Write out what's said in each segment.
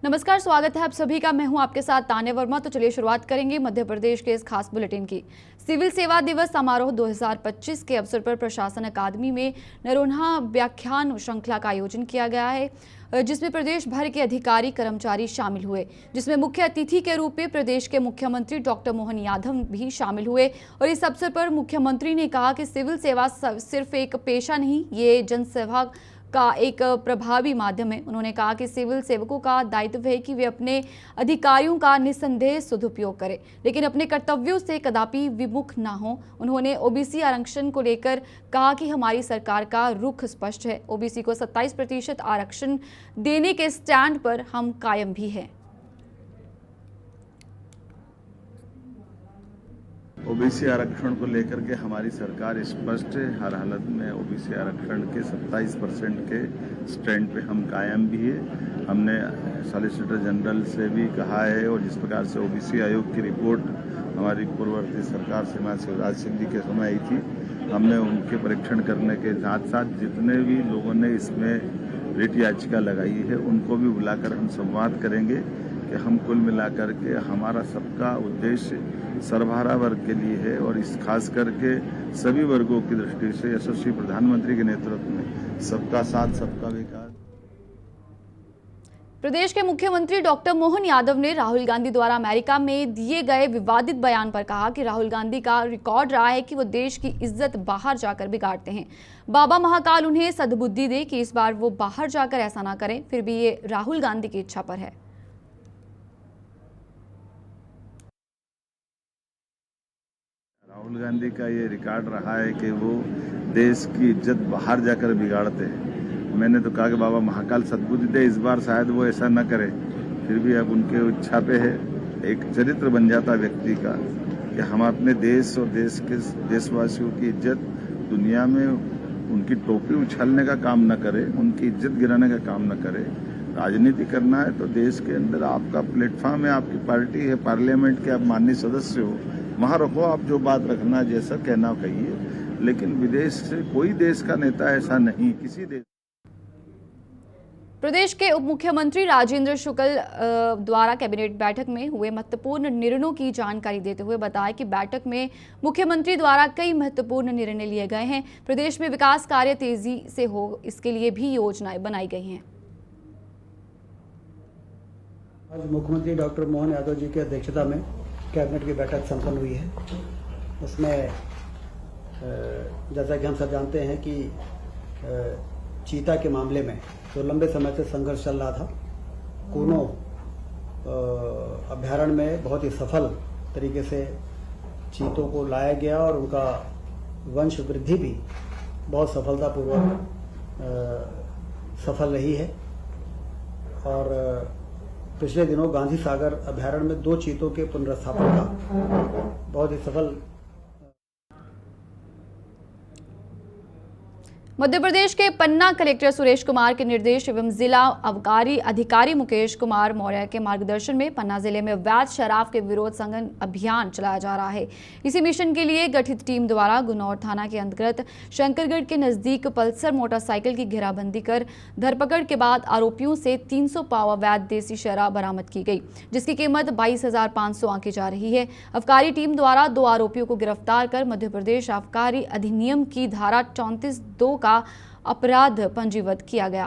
नमस्कार, स्वागत है आप सभी का। मैं हूं आपके साथ तान्या वर्मा। तो चलिए शुरुआत करेंगे मध्य प्रदेश के इस खास बुलेटिन की। सिविल सेवा दिवस समारोह 2025 के अवसर पर प्रशासन अकादमी में नरोन्हा व्याख्यान श्रृंखला का आयोजन किया गया है, जिसमें प्रदेश भर के अधिकारी कर्मचारी शामिल हुए, जिसमें मुख्य अतिथि के रूप में प्रदेश के मुख्यमंत्री डॉक्टर मोहन यादव भी शामिल हुए। और इस अवसर पर मुख्यमंत्री ने कहा कि सिविल सेवा सिर्फ एक पेशा नहीं, ये जनसेवा का एक प्रभावी माध्यम है। उन्होंने कहा कि सिविल सेवकों का दायित्व है कि वे अपने अधिकारियों का निस्संदेह सदुपयोग करें, लेकिन अपने कर्तव्यों से कदापि विमुख ना हो। उन्होंने ओबीसी आरक्षण को लेकर कहा कि हमारी सरकार का रुख स्पष्ट है। ओबीसी को 27% आरक्षण देने के स्टैंड पर हम कायम भी हैं। ओबीसी आरक्षण को लेकर के हमारी सरकार स्पष्ट है। हर हालत में ओबीसी आरक्षण के 27% के स्टैंड पे हम कायम भी है। हमने सॉलिसिटर जनरल से भी कहा है, और जिस प्रकार से ओबीसी आयोग की रिपोर्ट हमारी पूर्ववर्ती सरकार श्रीमान शिवराज सिंह जी के समय आई थी, हमने उनके परीक्षण करने के साथ साथ जितने भी लोगों ने इसमें रिट याचिका लगाई है उनको भी बुलाकर हम संवाद करेंगे कि हम कुल मिलाकर के हमारा सबका उद्देश्य सर्वहारा वर्ग के लिए है, और इस खास करके सभी वर्गों की दृष्टि से यशस्वी प्रधानमंत्री के नेतृत्व में सबका साथ सबका विकास। प्रदेश के मुख्यमंत्री डॉक्टर मोहन यादव ने राहुल गांधी द्वारा अमेरिका में दिए गए विवादित बयान पर कहा कि राहुल गांधी का रिकॉर्ड रहा है कि वो देश की इज्जत बाहर जाकर बिगाड़ते हैं। बाबा महाकाल उन्हें सद्बुद्धि दे कि इस बार वो बाहर जाकर ऐसा ना करें। फिर भी ये राहुल गांधी की इच्छा पर है। राहुल गांधी का ये रिकॉर्ड रहा है कि वो देश की इज्जत बाहर जाकर बिगाड़ते हैं। मैंने तो कहा कि बाबा महाकाल सद्बुद्धि दे, इस बार शायद वो ऐसा न करे। फिर भी अब उनके इच्छा पे है। एक चरित्र बन जाता व्यक्ति का कि हम अपने देश और देश के देशवासियों की इज्जत दुनिया में उनकी टोपी उछालने का काम न करे, उनकी इज्जत गिराने का काम न करे। राजनीति करना है तो देश के अंदर आपका प्लेटफॉर्म है, आपकी पार्टी है, पार्लियामेंट के आप माननीय सदस्य हो, वहाँ रखो, आप जो बात रखना, जैसा कहना कहिए। लेकिन विदेश से कोई देश का नेता ऐसा नहीं, किसी देश। प्रदेश के उप मुख्यमंत्री राजेंद्र शुक्ल द्वारा कैबिनेट बैठक में हुए महत्वपूर्ण निर्णयों की जानकारी देते हुए बताया कि बैठक में मुख्यमंत्री द्वारा कई महत्वपूर्ण निर्णय लिए गए हैं। प्रदेश में विकास कार्य तेजी से हो, इसके लिए भी योजनाएं बनाई गई हैं। आज मुख्यमंत्री डॉक्टर मोहन यादव जी की अध्यक्षता में कैबिनेट की बैठक संपन्न हुई है। उसमें जैसा कि हम सब जानते हैं कि चीता के मामले में जो लंबे समय से संघर्ष चल रहा था, कूनो अभ्यारण्य में बहुत ही सफल तरीके से चीतों को लाया गया और उनका वंश वृद्धि भी बहुत सफलतापूर्वक सफल रही है। और पिछले दिनों गांधी सागर अभ्यारण्य में 2 चीतों के पुनर्स्थापन का बहुत ही सफल। मध्य प्रदेश के पन्ना कलेक्टर सुरेश कुमार के निर्देश एवं जिला आबकारी अधिकारी मुकेश कुमार मौर्य के मार्गदर्शन में पन्ना जिले में अवैध शराब के विरोध संघन अभियान चलाया जा रहा है। इसी मिशन के लिए गठित टीम द्वारा गुनौर थाना के अंतर्गत शंकरगढ़ के नजदीक पल्सर मोटरसाइकिल की घेराबंदी कर धरपकड़ के बाद आरोपियों से 300 पाव अवैध देसी शराब बरामद की गई, जिसकी कीमत 22,500 आंकी जा रही है। आबकारी टीम द्वारा 2 आरोपियों को गिरफ्तार कर मध्य प्रदेश आबकारी अधिनियम की धारा 34(2) का अपराध पंजीबद्ध किया गया।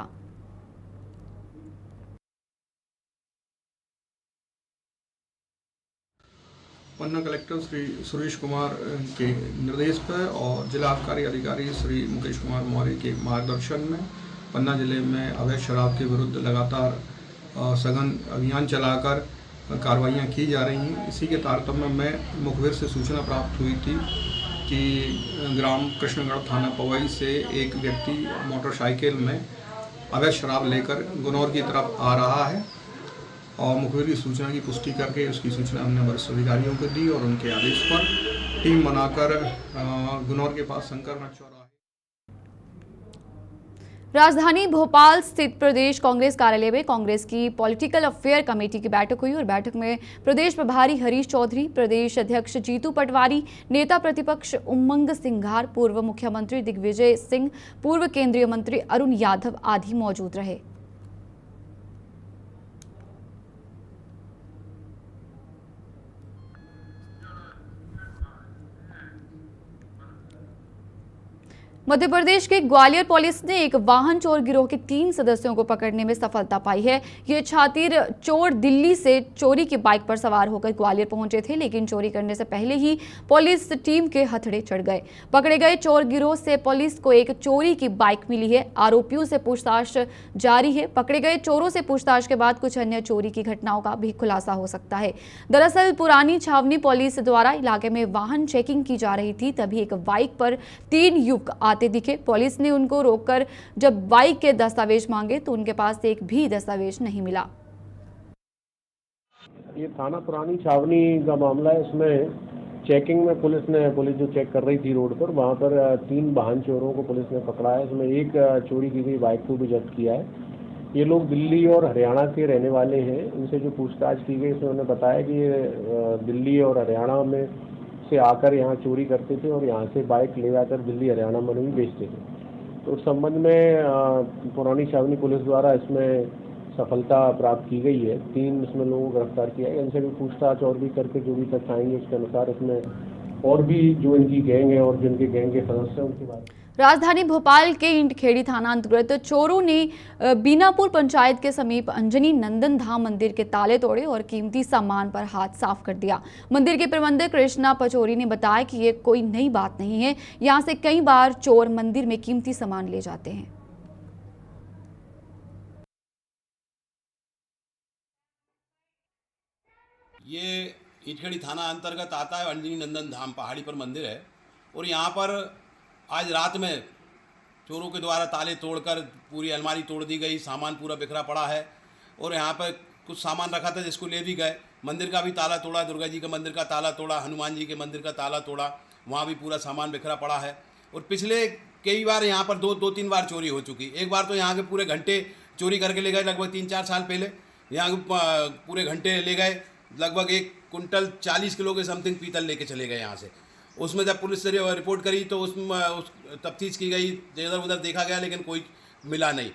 पन्ना कलेक्टर श्री सुरेश कुमार के निर्देश पर और जिला आबकारी अधिकारी श्री मुकेश कुमार मौर्य के मार्गदर्शन में पन्ना जिले में अवैध शराब के विरुद्ध लगातार सघन अभियान चलाकर कार्रवाइयाँ की जा रही हैं। इसी के तारतम्य में मुखबिर से सूचना प्राप्त हुई थी कि ग्राम कृष्णगढ़ थाना पवई से एक व्यक्ति मोटरसाइकिल में अवैध शराब लेकर गुनौर की तरफ आ रहा है, और मुखबिर की सूचना की पुष्टि करके उसकी सूचना हमने वरिष्ठ अधिकारियों को दी और उनके आदेश पर टीम बनाकर गुनौर के पास शंकरगढ़ चौराहे। राजधानी भोपाल स्थित प्रदेश कांग्रेस कार्यालय में कांग्रेस की पॉलिटिकल अफेयर कमेटी की बैठक हुई और बैठक में प्रदेश प्रभारी हरीश चौधरी, प्रदेश अध्यक्ष जीतू पटवारी, नेता प्रतिपक्ष उमंग सिंघार, पूर्व मुख्यमंत्री दिग्विजय सिंह, पूर्व केंद्रीय मंत्री अरुण यादव आदि मौजूद रहे। मध्य प्रदेश के ग्वालियर पुलिस ने एक वाहन चोर गिरोह के 3 सदस्यों को पकड़ने में सफलता पाई है। ये छातिर चोर दिल्ली से चोरी की बाइक पर सवार होकर ग्वालियर पहुंचे थे, लेकिन चोरी करने से पहले ही पुलिस टीम के हथड़े चढ़ गए। पकड़े गए चोर गिरोह से पुलिस को एक चोरी की बाइक मिली है। आरोपियों से पूछताछ जारी है। पकड़े गए चोरों से पूछताछ के बाद कुछ अन्य चोरी की घटनाओं का भी खुलासा हो सकता है। दरअसल पुरानी छावनी पुलिस द्वारा इलाके में वाहन चेकिंग की जा रही थी, तभी एक बाइक पर 3 युवक आते दिखे। पुलिस ने उनको रोककर जब बाइक के दस्तावेज मांगे तो उनके पास एक भी दस्तावेज नहीं मिला। ये थाना पुरानी छावनी का मामला है। इसमें चेकिंग में पुलिस जो चेक कर रही थी रोड पर, वहाँ पर 3 वाहन चोरों को पुलिस ने पकड़ा है। इसमें एक चोरी की गई बाइक को भी जब्त किया है। ये लोग दिल्ली और हरियाणा के रहने वाले हैं। इनसे जो पूछताछ की गई इसमें उन्होंने बताया कि ये दिल्ली और हरियाणा में से आकर यहाँ चोरी करते थे और यहाँ से बाइक ले जाकर दिल्ली हरियाणा में भी बेचते थे। तो उस संबंध में पुरानी छावनी पुलिस द्वारा इसमें सफलता प्राप्त की गई है। 3 इसमें लोगों को गिरफ्तार किया है। इनसे भी पूछताछ और भी करके जो भी तथ्य आएंगे उसके अनुसार इसमें और भी जो इनकी गैंग है और जिनके गैंग के सदस्य हैं उनके बारे में। राजधानी भोपाल के इंटखेड़ी थाना अंतर्गत चोरों ने बीनापुर पंचायत के समीप अंजनी नंदन धाम मंदिर के ताले तोड़े और कीमती सामान पर हाथ साफ कर दिया। मंदिर के प्रबंधक कृष्णा पचौरी ने बताया कि ये कोई नई बात नहीं है। यहाँ से कई बार चोर मंदिर में कीमती सामान ले जाते हैं। ये इंटखेड़ी थाना अंतर्गत आता है। अंजनी नंदन धाम पहाड़ी पर मंदिर है और यहाँ पर आज रात में चोरों के द्वारा ताले तोड़कर पूरी अलमारी तोड़ दी गई। सामान पूरा बिखरा पड़ा है और यहाँ पर कुछ सामान रखा था जिसको ले भी गए। मंदिर का भी ताला तोड़ा, दुर्गा जी के मंदिर का ताला तोड़ा, हनुमान जी के मंदिर का ताला तोड़ा, वहाँ भी पूरा सामान बिखरा पड़ा है। और पिछले कई बार यहाँ पर दो 3 बार चोरी हो चुकी। एक बार तो यहाँ के पूरे घंटे चोरी करके ले गए। लगभग 3-4 साल पहले यहाँ के पूरे घंटे ले गए। लगभग 1 कुंटल 40 किलो के समथिंग पीतल लेके चले गए यहाँ से। उसमें जब पुलिस से रिपोर्ट करी तो उसमें तफ्तीश की गई, इधर उधर देखा गया लेकिन कोई मिला नहीं।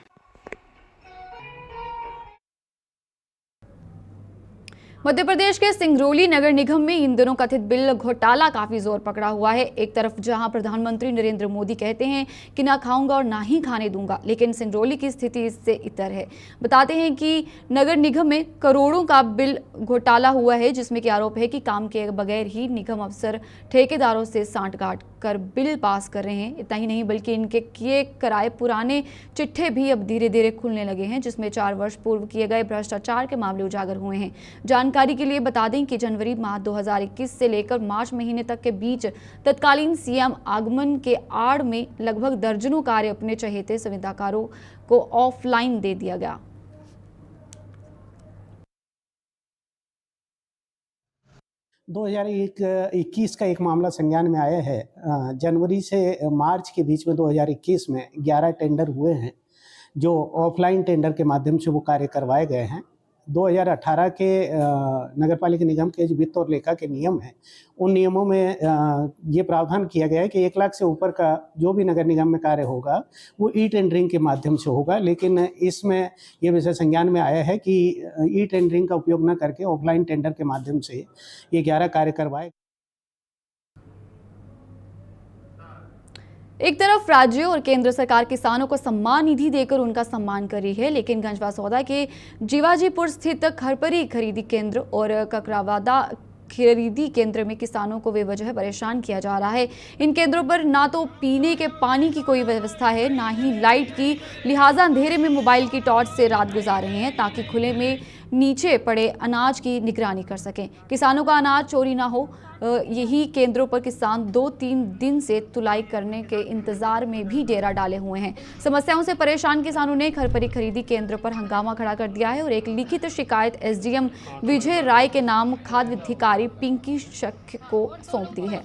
मध्य प्रदेश के सिंगरौली नगर निगम में इन दिनों कथित बिल घोटाला काफी जोर पकड़ा हुआ है। एक तरफ जहां प्रधानमंत्री नरेंद्र मोदी कहते हैं कि ना खाऊंगा और ना ही खाने दूंगा, लेकिन सिंगरौली की स्थिति इससे इतर है। बताते हैं कि नगर निगम में करोड़ों का बिल घोटाला हुआ है, जिसमें कि आरोप है कि काम के बगैर ही निगम अफसर ठेकेदारों से सांठगांठ कर बिल पास कर रहे हैं। इतना ही नहीं बल्कि इनके किए कराए पुराने चिट्ठे भी अब धीरे धीरे खुलने लगे हैं, जिसमें 4 वर्ष पूर्व किए गए भ्रष्टाचार के मामले उजागर हुए हैं। जानकारी के लिए बता दें कि जनवरी माह 2021 से लेकर मार्च महीने तक के बीच तत्कालीन सीएम आगमन के आड़ में लगभग दर्जनों कार्य अपने चहेते संविदाकारों को ऑफलाइन दे दिया गया। दो 2021 का एक मामला संज्ञान में आया है। जनवरी से मार्च के बीच में 2021 में 11 टेंडर हुए हैं, जो ऑफलाइन टेंडर के माध्यम से वो कार्य करवाए गए हैं। 2018 के नगरपालिका निगम के जो वित्त और लेखा के नियम हैं, उन नियमों में ये प्रावधान किया गया है कि 1 लाख से ऊपर का जो भी नगर निगम में कार्य होगा वो ई टेंडरिंग के माध्यम से होगा। लेकिन इसमें ये विषय संज्ञान में आया है कि ई टेंडरिंग का उपयोग न करके ऑफलाइन टेंडर के माध्यम से ये 11 कार्य करवाए। एक तरफ राज्य और केंद्र सरकार किसानों को सम्मान निधि देकर उनका सम्मान कर रही है, लेकिन गंजवा सौदा के जीवाजीपुर स्थित खरपरी खरीदी केंद्र और ककरावादा खरीदी केंद्र में किसानों को बेवजह परेशान किया जा रहा है। इन केंद्रों पर ना तो पीने के पानी की कोई व्यवस्था है, ना ही लाइट की, लिहाजा अंधेरे में मोबाइल की टॉर्च से रात गुजार रहे हैं ताकि खुले में नीचे पड़े अनाज की निगरानी कर सकें, किसानों का अनाज चोरी ना हो। यही केंद्रों पर किसान 2-3 दिन से तुलाई करने के इंतजार में भी डेरा डाले हुए हैं। समस्याओं से परेशान किसानों ने खरपरी खरीदी केंद्र पर हंगामा खड़ा कर दिया है और एक लिखित शिकायत एसडीएम विजय राय के नाम खाद्य अधिकारी पिंकी शक को सौंप दी है।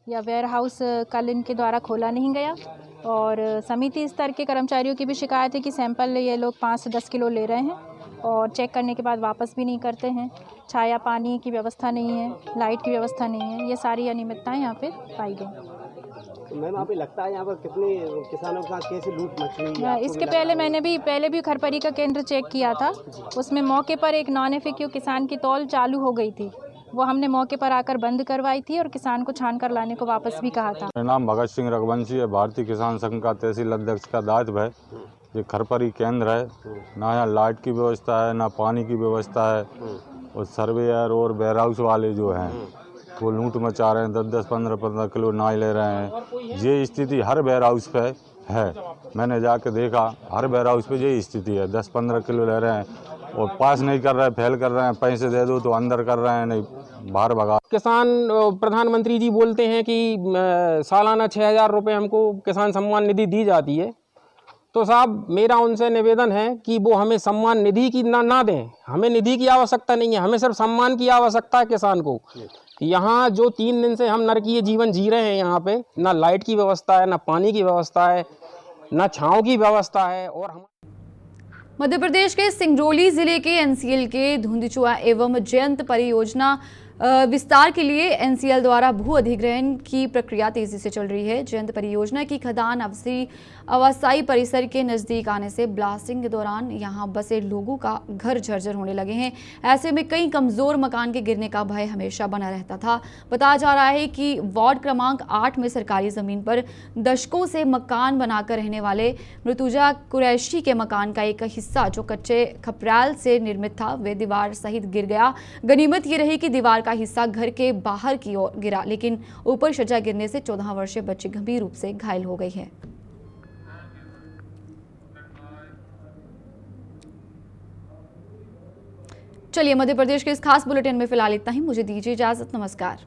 यह वेयर हाउस कल इनके द्वारा खोला नहीं गया और समिति स्तर के कर्मचारियों की भी शिकायत है कि सैंपल ये लोग 5 से 10 किलो ले रहे हैं और चेक करने के बाद वापस भी नहीं करते हैं। छाया पानी की व्यवस्था नहीं है, लाइट की व्यवस्था नहीं है, ये सारी अनियमितताएं यहाँ पे पाई गई। तो मैम आपको लगता है यहाँ पर कितने किसानों के साथ कैसे लूट मच रही है? इसके पहले भी खरपरी का केंद्र चेक किया था, उसमें मौके पर एक नॉन एफएक्यू किसान की तौल चालू हो गई थी वो हमने मौके पर आकर बंद करवाई थी और किसान को छान कर लाने को वापस भी कहा था। मेरा नाम भगत सिंह रघुवंशी है। भारतीय किसान संघ का तहसील अध्यक्ष का दायित्व है। ये खरपरी केंद्र है, ना यहाँ लाइट की व्यवस्था है, ना पानी की व्यवस्था है। और सर्वेयर और वेयर हाउस वाले जो हैं वो लूट मचा रहे हैं, 10-10, 15-15 किलो नाई ले रहे हैं। ये स्थिति हर वेयर हाउस पे है। मैंने जाके देखा, हर वेयर हाउस पे यही स्थिति है। 10-15 किलो ले रहे हैं और पास नहीं कर रहे हैं, फेल कर रहे हैं। पैसे दे दो तो अंदर कर रहे हैं, नहीं बाहर भगा। किसान प्रधानमंत्री जी बोलते हैं कि सालाना 6,000 रुपये हमको किसान सम्मान निधि दी जाती है। तो साहब मेरा उनसे निवेदन है कि वो हमें सम्मान निधि की ना दें। हमें निधि की आवश्यकता नहीं है, हमें सिर्फ सम्मान की आवश्यकता है किसान को। यहाँ जो 3 दिन से हम नरकीय जीवन जी रहे हैं, यहाँ पे ना लाइट की व्यवस्था है, ना पानी की व्यवस्था है, ना छाँव की व्यवस्था है। और हम मध्य प्रदेश के सिंगरौली जिले के एनसीएल के धुंधचुआ एवं जयंत परियोजना विस्तार के लिए एनसीएल द्वारा भू अधिग्रहण की प्रक्रिया तेजी से चल रही है। जयंत परियोजना की खदान अवासाई परिसर के नजदीक आने से ब्लास्टिंग के दौरान यहां बसे लोगों का घर जर्जर होने लगे हैं। ऐसे में कई कमजोर मकान के गिरने का भय हमेशा बना रहता था। बताया जा रहा है कि वार्ड क्रमांक 8 में सरकारी जमीन पर दशकों से मकान बनाकर रहने वाले मृतुजा कुरैशी के मकान का एक हिस्सा जो कच्चे खपराल से निर्मित था, वे दीवार सहित गिर गया। गनीमत ये रही कि दीवार का हिस्सा घर के बाहर की ओर गिरा, लेकिन ऊपर छज्जा गिरने से 14 वर्षीय बच्ची गंभीर रूप से घायल हो गई है। चलिए, मध्य प्रदेश के इस खास बुलेटिन में फिलहाल इतना ही। मुझे दीजिए इजाजत। नमस्कार।